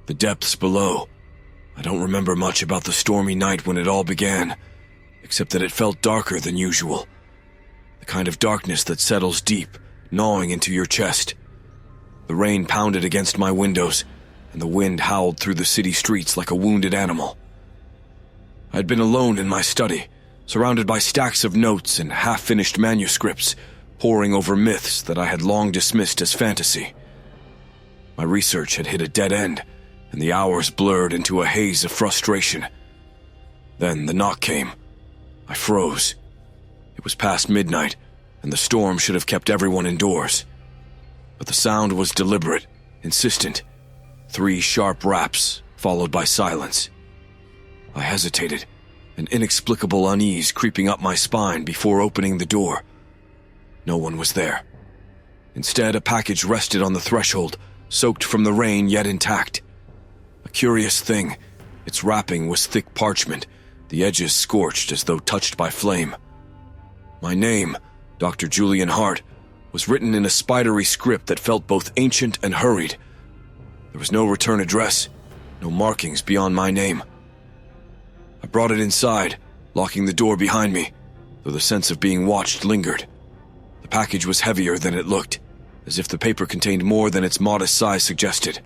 The depths below. I don't remember much about the stormy night when it all began, except that it felt darker than usual. The kind of darkness that settles deep, gnawing into your chest. The rain pounded against my windows, and the wind howled through the city streets like a wounded animal. I'd been alone in my study, surrounded by stacks of notes and half-finished manuscripts, poring over myths that I had long dismissed as fantasy. My research had hit a dead end, and the hours blurred into a haze of frustration. Then the knock came. I froze. It was past midnight, and the storm should have kept everyone indoors. But the sound was deliberate, insistent. 3 sharp raps, followed by silence. I hesitated, an inexplicable unease creeping up my spine before opening the door. No one was there. Instead, a package rested on the threshold, soaked from the rain yet intact. A curious thing, its wrapping was thick parchment, the edges scorched as though touched by flame. My name, Dr. Julian Hart, was written in a spidery script that felt both ancient and hurried. There was no return address, no markings beyond my name. I brought it inside, locking the door behind me, though the sense of being watched lingered. The package was heavier than it looked, as if the paper contained more than its modest size suggested.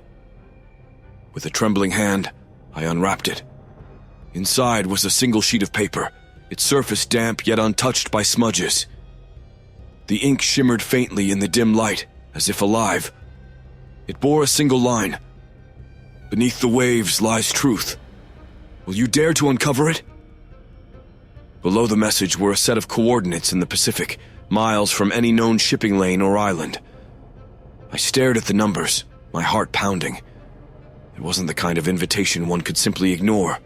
With a trembling hand, I unwrapped it. Inside was a single sheet of paper, its surface damp yet untouched by smudges. The ink shimmered faintly in the dim light, as if alive. It bore a single line. "Beneath the waves lies truth. Will you dare to uncover it?" Below the message were a set of coordinates in the Pacific, miles from any known shipping lane or island. I stared at the numbers, my heart pounding. It wasn't the kind of invitation one could simply ignore.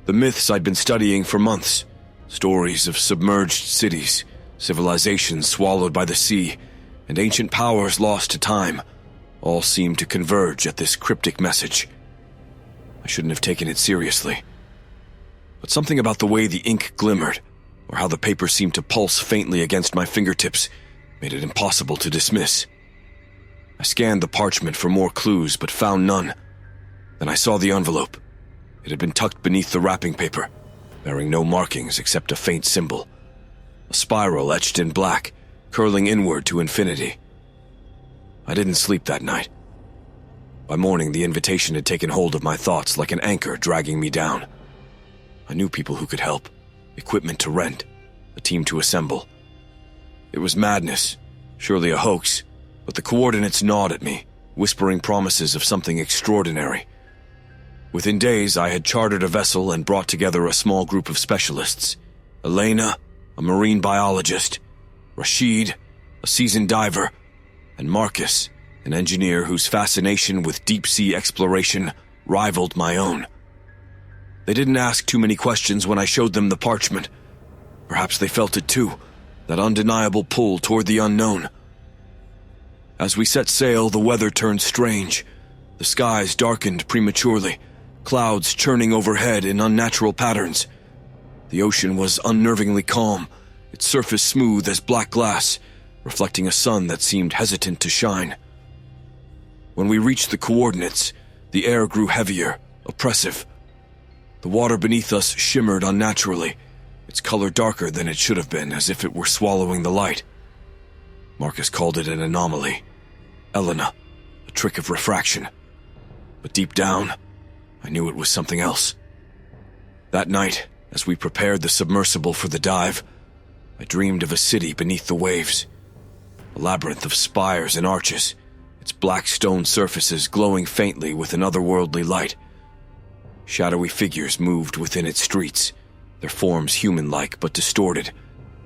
The myths I'd been studying for months, stories of submerged cities, civilizations swallowed by the sea, and ancient powers lost to time, all seemed to converge at this cryptic message. I shouldn't have taken it seriously. But something about the way the ink glimmered, or how the paper seemed to pulse faintly against my fingertips, made it impossible to dismiss. I scanned the parchment for more clues, but found none. Then I saw the envelope. It had been tucked beneath the wrapping paper, bearing no markings except a faint symbol. A spiral etched in black, curling inward to infinity. I didn't sleep that night. By morning, the invitation had taken hold of my thoughts like an anchor dragging me down. I knew people who could help, equipment to rent, a team to assemble. It was madness, surely a hoax, but the coordinates gnawed at me, whispering promises of something extraordinary. Within days, I had chartered a vessel and brought together a small group of specialists. Elena, a marine biologist, Rashid, a seasoned diver, and Marcus, an engineer whose fascination with deep-sea exploration rivaled my own. They didn't ask too many questions when I showed them the parchment. Perhaps they felt it too, that undeniable pull toward the unknown. As we set sail, the weather turned strange. The skies darkened prematurely, clouds churning overhead in unnatural patterns. The ocean was unnervingly calm, its surface smooth as black glass, reflecting a sun that seemed hesitant to shine. When we reached the coordinates, the air grew heavier, oppressive. The water beneath us shimmered unnaturally, its color darker than it should have been, as if it were swallowing the light. Marcus called it an anomaly. Elena, a trick of refraction. But deep down, I knew it was something else. That night, as we prepared the submersible for the dive, I dreamed of a city beneath the waves. A labyrinth of spires and arches, its black stone surfaces glowing faintly with an otherworldly light. Shadowy figures moved within its streets, their forms human-like but distorted,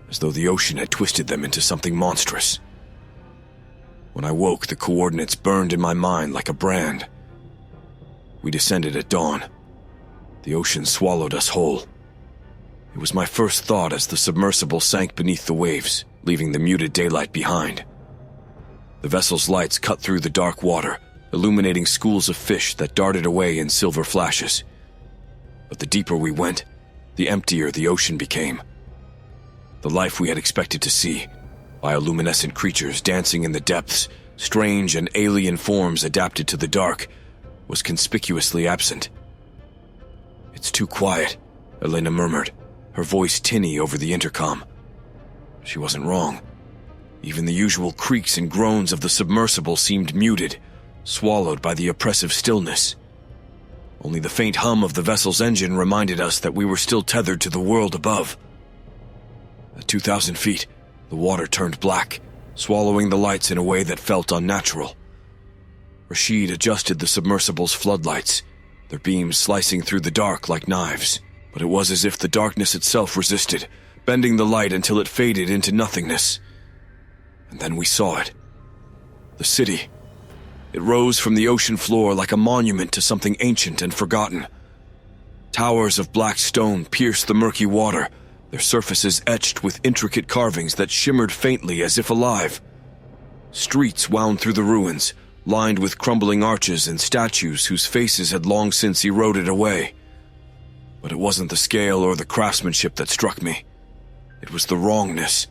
as though the ocean had twisted them into something monstrous. When I woke, the coordinates burned in my mind like a brand. We descended at dawn. The ocean swallowed us whole. It was my first thought as the submersible sank beneath the waves, leaving the muted daylight behind. The vessel's lights cut through the dark water, illuminating schools of fish that darted away in silver flashes. But the deeper we went, the emptier the ocean became. The life we had expected to see, bioluminescent creatures dancing in the depths, strange and alien forms adapted to the dark, was conspicuously absent. "It's too quiet," Elena murmured, her voice tinny over the intercom. She wasn't wrong. Even the usual creaks and groans of the submersible seemed muted, swallowed by the oppressive stillness. Only the faint hum of the vessel's engine reminded us that we were still tethered to the world above. At 2,000 feet, the water turned black, swallowing the lights in a way that felt unnatural. Rashid adjusted the submersible's floodlights, their beams slicing through the dark like knives, but it was as if the darkness itself resisted, bending the light until it faded into nothingness. And then we saw it. The city. It rose from the ocean floor like a monument to something ancient and forgotten. Towers of black stone pierced the murky water, their surfaces etched with intricate carvings that shimmered faintly as if alive. Streets wound through the ruins, lined with crumbling arches and statues whose faces had long since eroded away. But it wasn't the scale or the craftsmanship that struck me. It was the wrongness.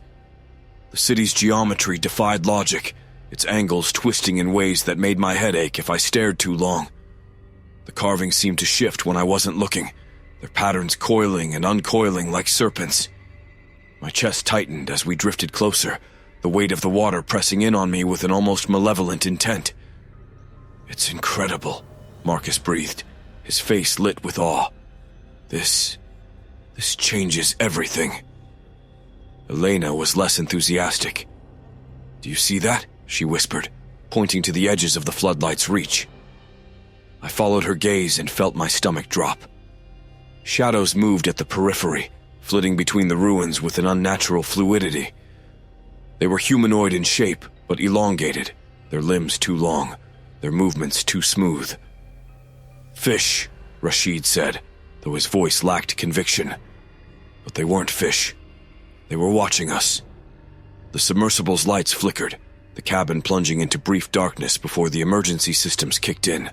The city's geometry defied logic, its angles twisting in ways that made my head ache if I stared too long. The carvings seemed to shift when I wasn't looking, their patterns coiling and uncoiling like serpents. My chest tightened as we drifted closer, the weight of the water pressing in on me with an almost malevolent intent. "It's incredible," Marcus breathed, his face lit with awe. This changes everything." Elena was less enthusiastic. "Do you see that?" she whispered, pointing to the edges of the floodlight's reach. I followed her gaze and felt my stomach drop. Shadows moved at the periphery, flitting between the ruins with an unnatural fluidity. They were humanoid in shape, but elongated, their limbs too long, their movements too smooth. "Fish," Rashid said, though his voice lacked conviction. But they weren't fish. They were watching us. The submersible's lights flickered, the cabin plunging into brief darkness before the emergency systems kicked in.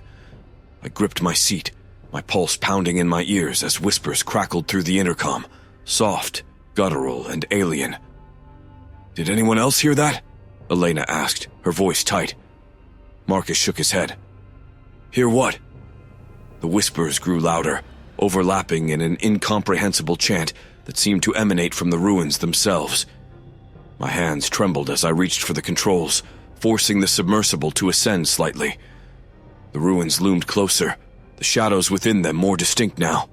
I gripped my seat, my pulse pounding in my ears as whispers crackled through the intercom, soft, guttural, and alien. "Did anyone else hear that?" Elena asked, her voice tight. Marcus shook his head. "Hear what?" The whispers grew louder, overlapping in an incomprehensible chant that seemed to emanate from the ruins themselves. My hands trembled as I reached for the controls, forcing the submersible to ascend slightly. The ruins loomed closer, the shadows within them more distinct now.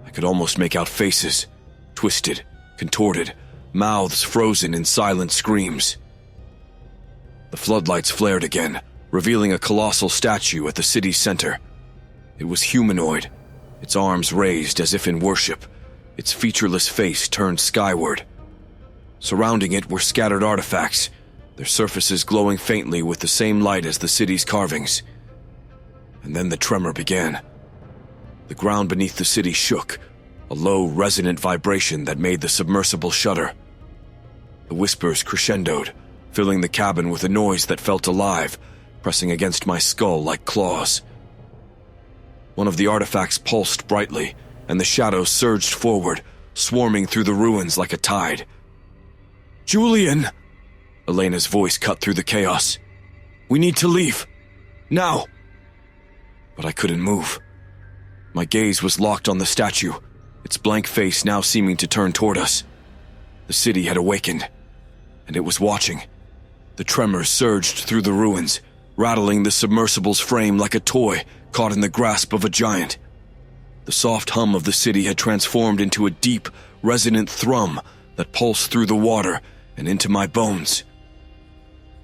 I could almost make out faces, twisted, contorted, mouths frozen in silent screams. The floodlights flared again, revealing a colossal statue at the city's center. It was humanoid, its arms raised as if in worship, its featureless face turned skyward. Surrounding it were scattered artifacts, their surfaces glowing faintly with the same light as the city's carvings. And then the tremor began. The ground beneath the city shook, a low, resonant vibration that made the submersible shudder. The whispers crescendoed, filling the cabin with a noise that felt alive, pressing against my skull like claws. One of the artifacts pulsed brightly, and the shadows surged forward, swarming through the ruins like a tide. "Julian!" Elena's voice cut through the chaos. "We need to leave. Now!" But I couldn't move. My gaze was locked on the statue, its blank face now seeming to turn toward us. The city had awakened, and it was watching. The tremors surged through the ruins, rattling the submersible's frame like a toy caught in the grasp of a giant. The soft hum of the city had transformed into a deep, resonant thrum that pulsed through the water and into my bones.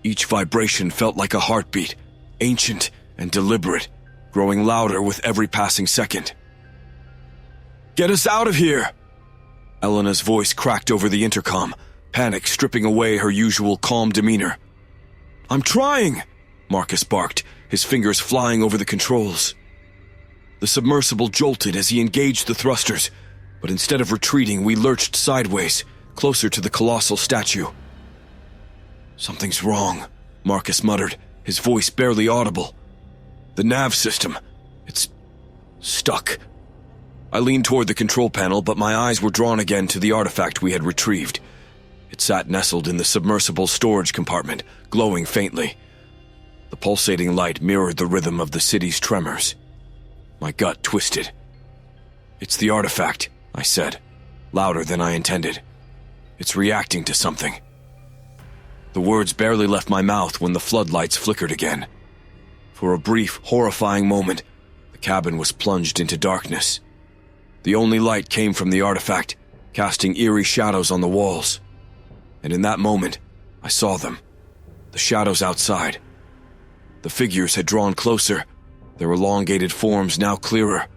Each vibration felt like a heartbeat, ancient and deliberate, growing louder with every passing second. "Get us out of here!" Elena's voice cracked over the intercom, panic stripping away her usual calm demeanor. "I'm trying!" Marcus barked, his fingers flying over the controls. The submersible jolted as he engaged the thrusters, but instead of retreating, we lurched sideways, closer to the colossal statue. "Something's wrong," Marcus muttered, his voice barely audible. "The nav system, it's stuck." I leaned toward the control panel, but my eyes were drawn again to the artifact we had retrieved. It sat nestled in the submersible storage compartment, glowing faintly. The pulsating light mirrored the rhythm of the city's tremors. My gut twisted. "It's the artifact," I said, louder than I intended. "It's reacting to something." The words barely left my mouth when the floodlights flickered again. For a brief, horrifying moment, the cabin was plunged into darkness. The only light came from the artifact, casting eerie shadows on the walls. And in that moment, I saw them. The shadows outside. The figures had drawn closer, their elongated forms now clearer.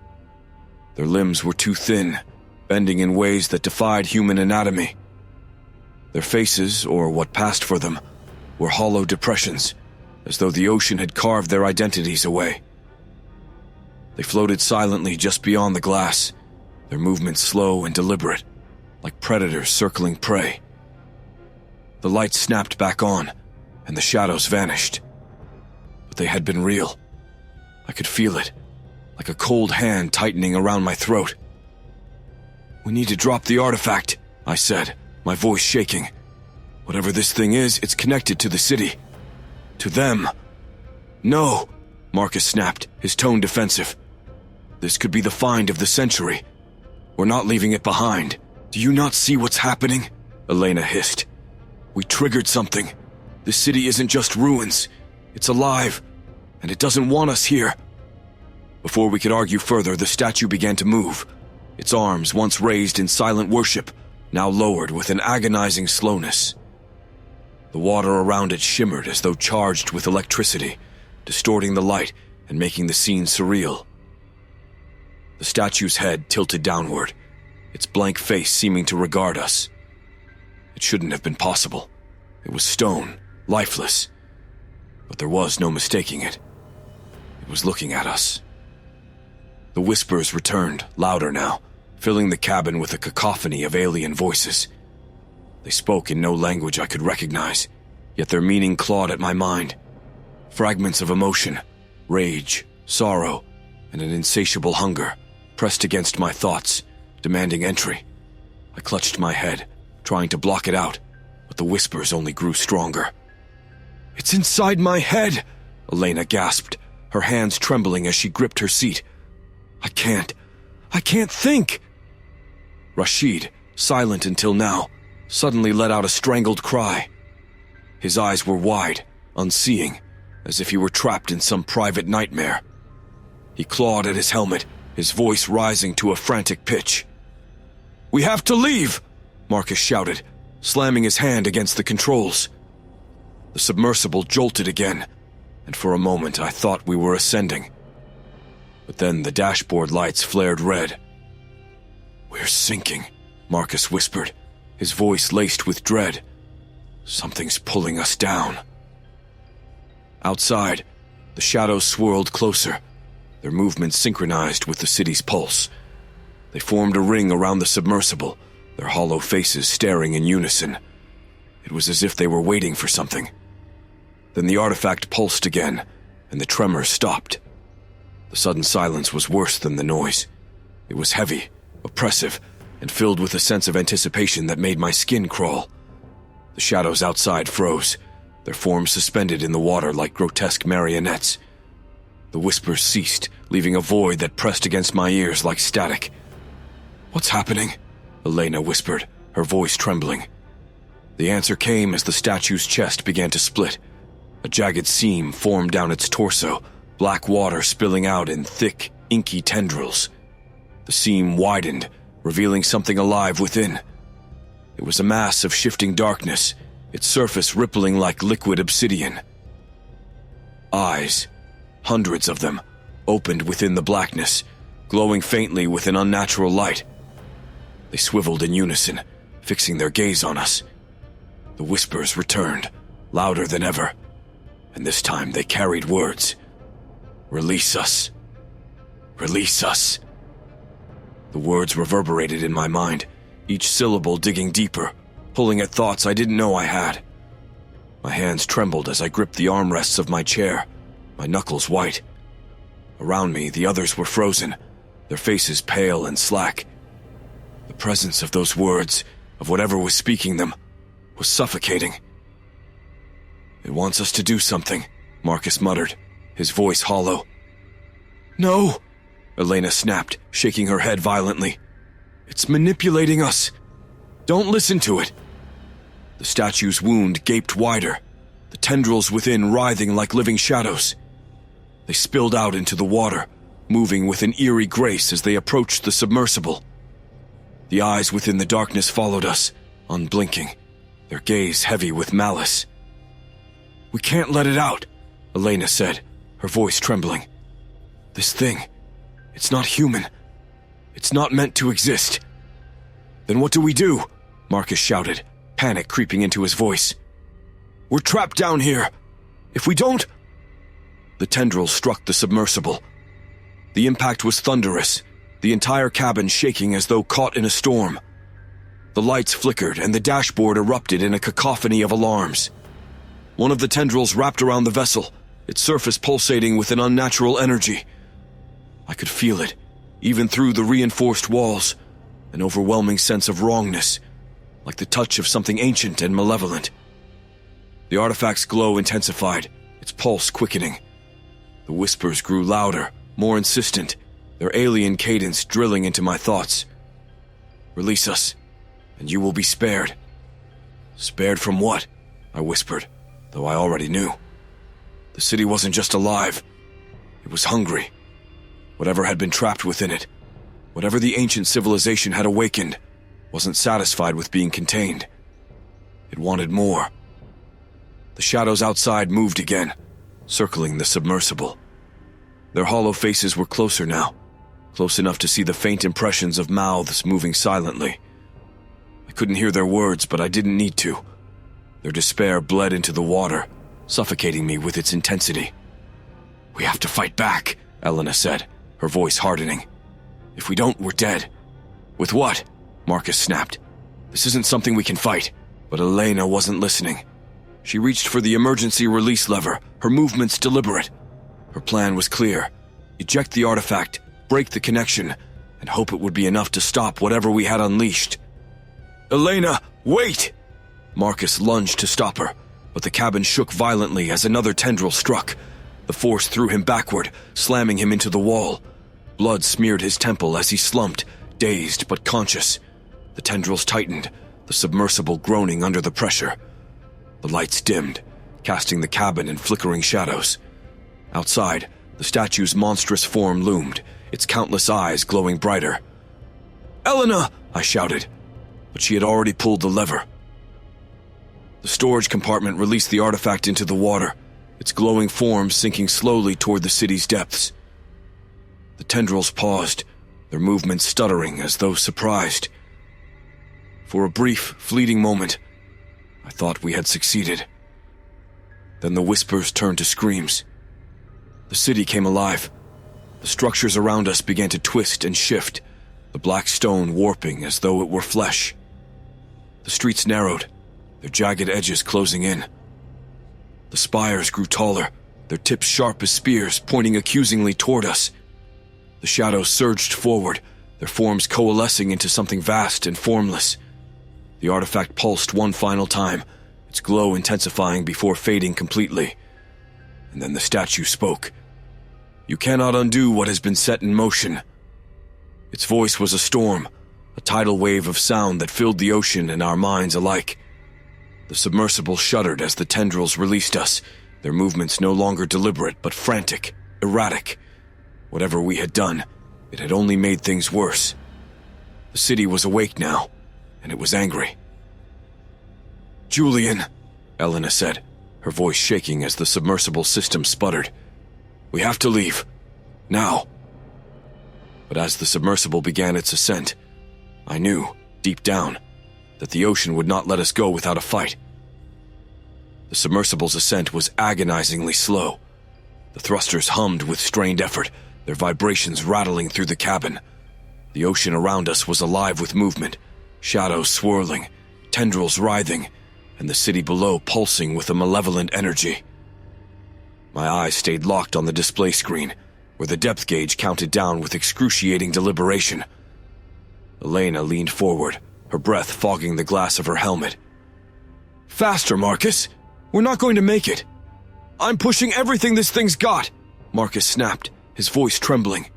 Their limbs were too thin, bending in ways that defied human anatomy. Their faces, or what passed for them, were hollow depressions, as though the ocean had carved their identities away. They floated silently just beyond the glass, their movements slow and deliberate, like predators circling prey. The light snapped back on, and the shadows vanished. But they had been real. I could feel it, like a cold hand tightening around my throat. "We need to drop the artifact," I said, my voice shaking. "Whatever this thing is, it's connected to the city. To them." "No," Marcus snapped, his tone defensive. "This could be the find of the century. We're not leaving it behind. Do you not see what's happening?" Elena hissed. "We triggered something. This city isn't just ruins. It's alive, and it doesn't want us here." Before we could argue further, the statue began to move, its arms, once raised in silent worship, now lowered with an agonizing slowness. The water around it shimmered as though charged with electricity, distorting the light and making the scene surreal. The statue's head tilted downward, its blank face seeming to regard us. It shouldn't have been possible. It was stone, lifeless. But there was no mistaking it. It was looking at us. The whispers returned, louder now, filling the cabin with a cacophony of alien voices. They spoke in no language I could recognize, yet their meaning clawed at my mind. Fragments of emotion, rage, sorrow, and an insatiable hunger pressed against my thoughts, demanding entry. I clutched my head, trying to block it out, but the whispers only grew stronger. "It's inside my head!" Elena gasped, her hands trembling as she gripped her seat. I can't think!" Rashid, silent until now, suddenly let out a strangled cry. His eyes were wide, unseeing, as if he were trapped in some private nightmare. He clawed at his helmet, his voice rising to a frantic pitch. "We have to leave!" Marcus shouted, slamming his hand against the controls. The submersible jolted again, and for a moment I thought we were ascending. But then the dashboard lights flared red. "We're sinking," Marcus whispered, his voice laced with dread. "Something's pulling us down." Outside, the shadows swirled closer, their movements synchronized with the city's pulse. They formed a ring around the submersible, their hollow faces staring in unison. It was as if they were waiting for something. Then the artifact pulsed again, and the tremor stopped. The sudden silence was worse than the noise. It was heavy, oppressive, and filled with a sense of anticipation that made my skin crawl. The shadows outside froze, their forms suspended in the water like grotesque marionettes. The whispers ceased, leaving a void that pressed against my ears like static. "What's happening?" Elena whispered, her voice trembling. The answer came as the statue's chest began to split. A jagged seam formed down its torso, black water spilling out in thick, inky tendrils. The seam widened, revealing something alive within. It was a mass of shifting darkness, its surface rippling like liquid obsidian. Eyes, hundreds of them, opened within the blackness, glowing faintly with an unnatural light. They swiveled in unison, fixing their gaze on us. The whispers returned, louder than ever, and this time they carried words. "Release us. Release us." The words reverberated in my mind, each syllable digging deeper, pulling at thoughts I didn't know I had. My hands trembled as I gripped the armrests of my chair, my knuckles white. Around me, the others were frozen, their faces pale and slack. The presence of those words, of whatever was speaking them, was suffocating. "It wants us to do something," Marcus muttered, his voice hollow. "No!" Elena snapped, shaking her head violently. "It's manipulating us. Don't listen to it." The statue's wound gaped wider, the tendrils within writhing like living shadows. They spilled out into the water, moving with an eerie grace as they approached the submersible. The eyes within the darkness followed us, unblinking, their gaze heavy with malice. "We can't let it out," Elena said, her voice trembling. "This thing, it's not human. It's not meant to exist." "Then what do we do?" Marcus shouted, panic creeping into his voice. "We're trapped down here. If we don't—" The tendrils struck the submersible. The impact was thunderous, the entire cabin shaking as though caught in a storm. The lights flickered and the dashboard erupted in a cacophony of alarms. One of the tendrils wrapped around the vessel, its surface pulsating with an unnatural energy. I could feel it, even through the reinforced walls, an overwhelming sense of wrongness, like the touch of something ancient and malevolent. The artifact's glow intensified, its pulse quickening. The whispers grew louder, more insistent, their alien cadence drilling into my thoughts. "Release us, and you will be spared." "Spared from what?" I whispered, though I already knew. The city wasn't just alive, it was hungry. Whatever had been trapped within it, whatever the ancient civilization had awakened, wasn't satisfied with being contained. It wanted more. The shadows outside moved again, circling the submersible. Their hollow faces were closer now, close enough to see the faint impressions of mouths moving silently. I couldn't hear their words, but I didn't need to. Their despair bled into the water, suffocating me with its intensity. "We have to fight back," Elena said, her voice hardening. "If we don't, we're dead." "With what?" Marcus snapped. "This isn't something we can fight." But Elena wasn't listening. She reached for the emergency release lever, her movements deliberate. Her plan was clear: eject the artifact, break the connection, and hope it would be enough to stop whatever we had unleashed. "Elena, wait!" Marcus lunged to stop her, but the cabin shook violently as another tendril struck. The force threw him backward, slamming him into the wall. Blood smeared his temple as he slumped, dazed but conscious. The tendrils tightened, the submersible groaning under the pressure. The lights dimmed, casting the cabin in flickering shadows. Outside, the statue's monstrous form loomed, its countless eyes glowing brighter. "Elena!" I shouted, but she had already pulled the lever. The storage compartment released the artifact into the water, its glowing form sinking slowly toward the city's depths. The tendrils paused, their movements stuttering as though surprised. For a brief, fleeting moment, I thought we had succeeded. Then the whispers turned to screams. The city came alive. The structures around us began to twist and shift, the black stone warping as though it were flesh. The streets narrowed, their jagged edges closing in. The spires grew taller, their tips sharp as spears pointing accusingly toward us. The shadows surged forward, their forms coalescing into something vast and formless. The artifact pulsed one final time, its glow intensifying before fading completely. And then the statue spoke. "You cannot undo what has been set in motion." Its voice was a storm, a tidal wave of sound that filled the ocean and our minds alike. The submersible shuddered as the tendrils released us, their movements no longer deliberate but frantic, erratic. Whatever we had done, it had only made things worse. The city was awake now, and it was angry. "Julian," Elena said, her voice shaking as the submersible system sputtered. "We have to leave. Now." But as the submersible began its ascent, I knew, deep down, that the ocean would not let us go without a fight. The submersible's ascent was agonizingly slow. The thrusters hummed with strained effort, their vibrations rattling through the cabin. The ocean around us was alive with movement, shadows swirling, tendrils writhing, and the city below pulsing with a malevolent energy. My eyes stayed locked on the display screen, where the depth gauge counted down with excruciating deliberation. Elena leaned forward, her breath fogging the glass of her helmet. "Faster, Marcus! We're not going to make it!" I'm pushing everything this thing's got, Marcus snapped, his voice trembling.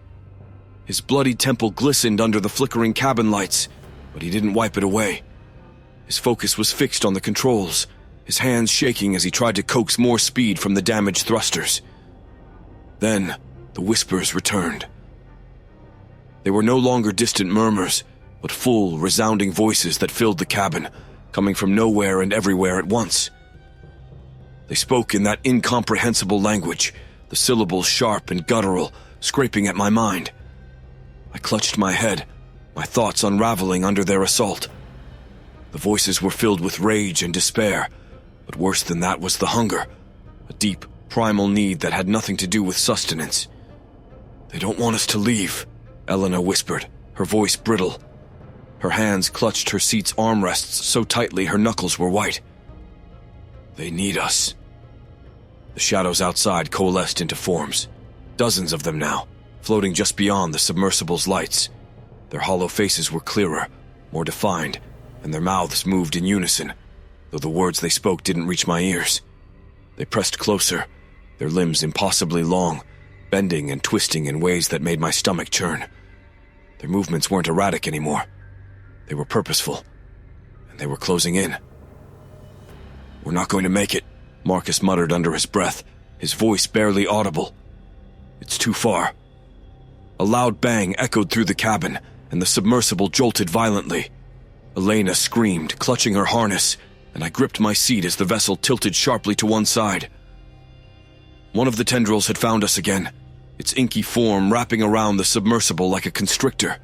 His bloody temple glistened under the flickering cabin lights, but he didn't wipe it away. His focus was fixed on the controls, his hands shaking as he tried to coax more speed from the damaged thrusters. Then, the whispers returned. They were no longer distant murmurs, but full, resounding voices that filled the cabin, coming from nowhere and everywhere at once. They spoke in that incomprehensible language, the syllables sharp and guttural, scraping at my mind. I clutched my head, my thoughts unraveling under their assault. The voices were filled with rage and despair, but worse than that was the hunger, a deep, primal need that had nothing to do with sustenance. They don't want us to leave, Elena whispered, her voice brittle. Her hands clutched her seat's armrests so tightly her knuckles were white. They need us. The shadows outside coalesced into forms, dozens of them now, floating just beyond the submersible's lights. Their hollow faces were clearer, more defined, and their mouths moved in unison, though the words they spoke didn't reach my ears. They pressed closer, their limbs impossibly long, bending and twisting in ways that made my stomach churn. Their movements weren't erratic anymore. They were purposeful, and they were closing in. We're not going to make it, Marcus muttered under his breath, his voice barely audible. It's too far. A loud bang echoed through the cabin, and the submersible jolted violently. Elena screamed, clutching her harness, and I gripped my seat as the vessel tilted sharply to one side. One of the tendrils had found us again, its inky form wrapping around the submersible like a constrictor.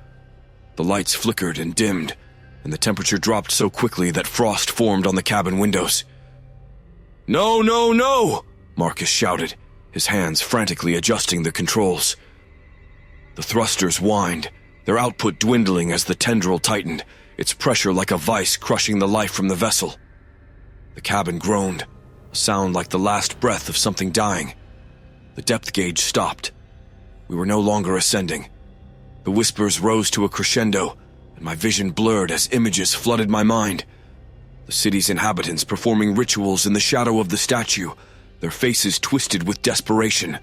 The lights flickered and dimmed, and the temperature dropped so quickly that frost formed on the cabin windows. "No, no, no!" Marcus shouted, his hands frantically adjusting the controls. The thrusters whined, their output dwindling as the tendril tightened, its pressure like a vice crushing the life from the vessel. The cabin groaned, a sound like the last breath of something dying. The depth gauge stopped. We were no longer ascending. The whispers rose to a crescendo, and my vision blurred as images flooded my mind. The city's inhabitants performing rituals in the shadow of the statue, their faces twisted with desperation.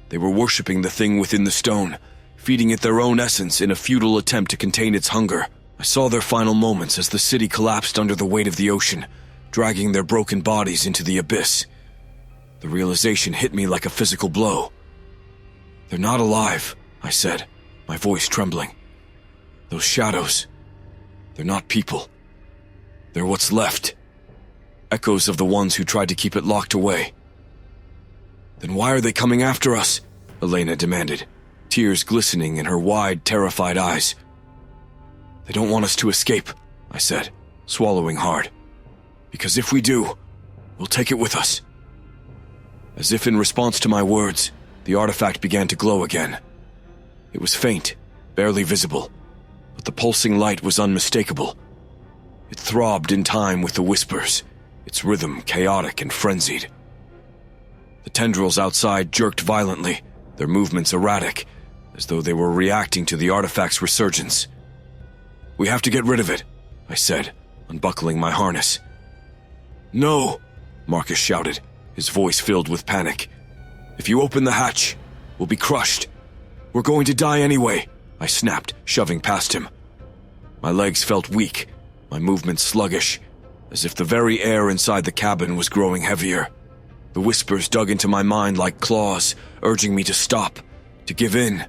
They were worshipping the thing within the stone, feeding it their own essence in a futile attempt to contain its hunger. I saw their final moments as the city collapsed under the weight of the ocean, dragging their broken bodies into the abyss. The realization hit me like a physical blow. "They're not alive," I said, my voice trembling. "Those shadows, they're not people. They're what's left. Echoes of the ones who tried to keep it locked away." "Then why are they coming after us?" Elena demanded, tears glistening in her wide, terrified eyes. "They don't want us to escape," I said, swallowing hard. "Because if we do, we'll take it with us." As if in response to my words, the artifact began to glow again. It was faint, barely visible, but the pulsing light was unmistakable. It throbbed in time with the whispers, its rhythm chaotic and frenzied. The tendrils outside jerked violently, their movements erratic, as though they were reacting to the artifact's resurgence. "We have to get rid of it," I said, unbuckling my harness. "No," Marcus shouted, his voice filled with panic. "If you open the hatch, we'll be crushed. We're going to die anyway," I snapped, shoving past him. My legs felt weak, my movements sluggish, as if the very air inside the cabin was growing heavier. The whispers dug into my mind like claws, urging me to stop, to give in,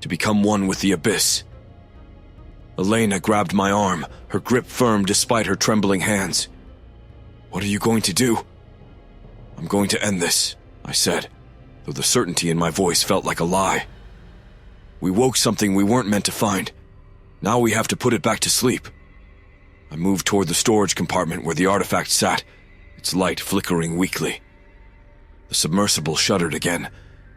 to become one with the abyss. Elena grabbed my arm, her grip firm despite her trembling hands. "What are you going to do?" "I'm going to end this," I said, though the certainty in my voice felt like a lie. "We woke something we weren't meant to find. Now we have to put it back to sleep." I moved toward the storage compartment where the artifact sat, its light flickering weakly. The submersible shuddered again,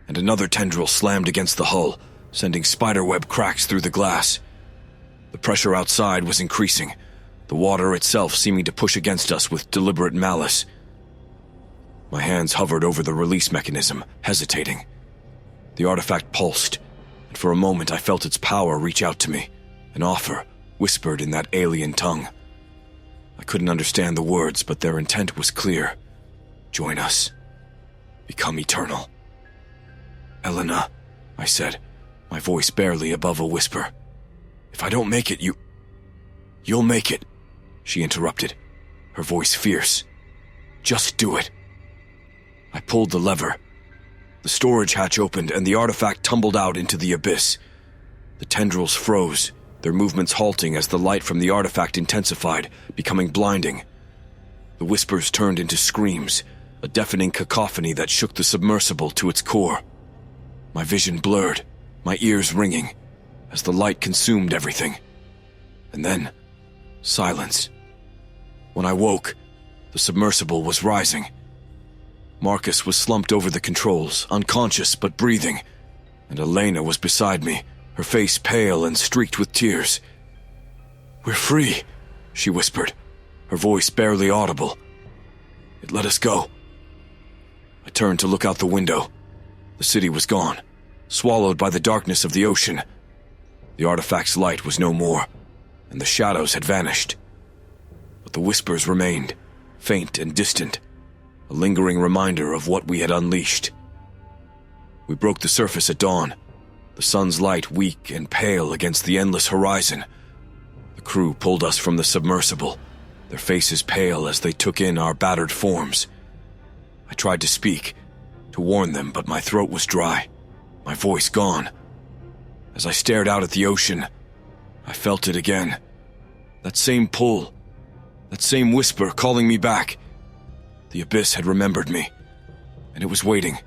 and another tendril slammed against the hull, sending spiderweb cracks through the glass. The pressure outside was increasing, the water itself seeming to push against us with deliberate malice. My hands hovered over the release mechanism, hesitating. The artifact pulsed, and for a moment I felt its power reach out to me, an offer, whispered in that alien tongue. I couldn't understand the words, but their intent was clear. Join us. become eternal. Elena, I said, my voice barely above a whisper. If I don't make it, you'll make it, she interrupted, her voice fierce. Just do it. I pulled the lever. The storage hatch opened and the artifact tumbled out into the abyss. The tendrils froze, their movements halting as the light from the artifact intensified, becoming blinding. The whispers turned into screams, a deafening cacophony that shook the submersible to its core. My vision blurred, my ears ringing, as the light consumed everything. And then, silence. When I woke, the submersible was rising. Marcus was slumped over the controls, unconscious but breathing, and Elena was beside me, her face pale and streaked with tears. "We're free," she whispered, her voice barely audible. "It let us go." I turned to look out the window. The city was gone, swallowed by the darkness of the ocean. The artifact's light was no more, and the shadows had vanished. But the whispers remained, faint and distant, a lingering reminder of what we had unleashed. We broke the surface at dawn, the sun's light weak and pale against the endless horizon. The crew pulled us from the submersible, their faces pale as they took in our battered forms. I tried to speak, to warn them, but my throat was dry, my voice gone. As I stared out at the ocean, I felt it again. That same pull, that same whisper calling me back. The abyss had remembered me, and it was waiting,